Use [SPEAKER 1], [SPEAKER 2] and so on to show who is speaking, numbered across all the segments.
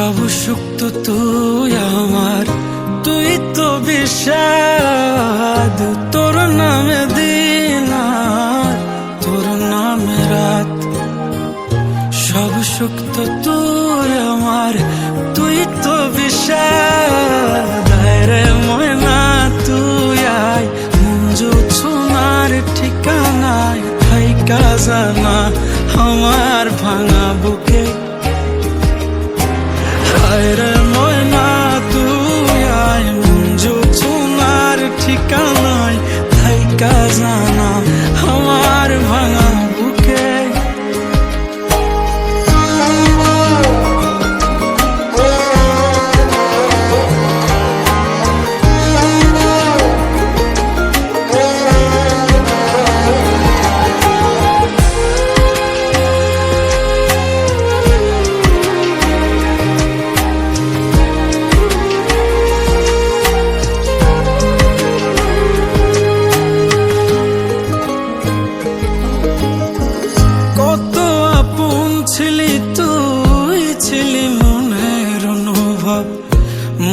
[SPEAKER 1] সব সুখ তো তুই আমার, তুই তো বিষাদ। তোর নামে দিন আর তোর নামে রাত। সব সুখ তো তুই আমার, তুই তো বিষাদ। রে ময়না তুই আয়, মঞ্জু ছোনার ঠিকানায় থাইকা জানা আমার ভাঙা বুকে। রে ময়না তুই আয়, মঞ্জু ছোনার ঠিকানায় থাইকা জানা আমার ভাঙা বুকে।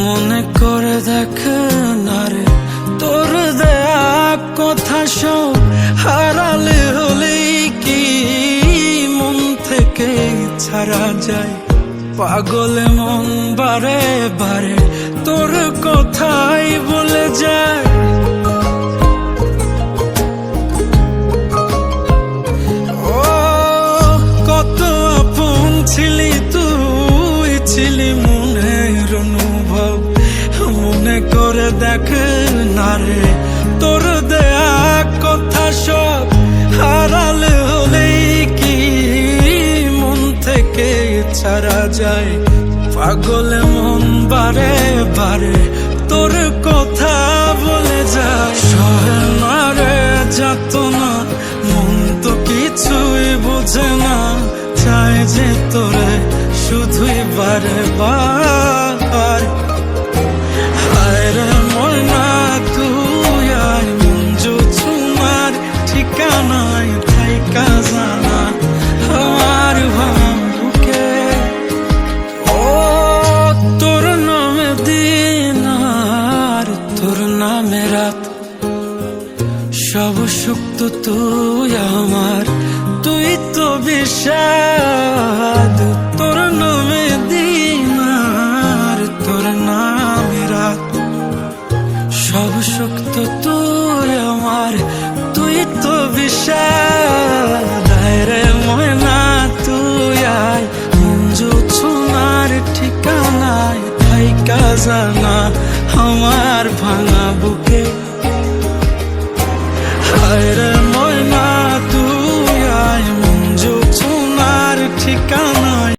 [SPEAKER 1] মনে করে দেখ না রে, তোর দেয়া কথা সব হারালে হলেই কি মন থেকে ছাড়া যায়। পাগলে মন বারে বারে তোর কথাই বলে যায়। ও কত আপন ছিলি তুই, ছিলি মনের অনুভব। মনে করে দেখ না রে, তোর দেয়া কথা সব হারালে হলেই কি মন থেকে ছাড়া যায়। পাগলে মন বারে বারে তোর কথা বলে যায়। সহে না রে যাতনা, মন তো কিছুই বোঝে না, চায় যে তোরে শুধুই বারে বার। রে ময়না তুই আয়, মঞ্জু ছোনার ঠিকানায় থাইকা জানা আমার ভাঙা বুকে। ও তোর নামে দিন আর তোর নামে রাত। সব সুখ তো তুই আমার, তুই তো বিষাদ। তোর নামে দিন আর তোর নামে রাত। সব সুখ তো তুই আমার, তুই তো বিষাদ। রে ময়না তুই আয়, মঞ্জু ছোনার ঠিকানায় থাইকা জানা আমার ভাঙা বুকে। রে ময়না তুই আয়, মঞ্জু ছোনার ঠিকানা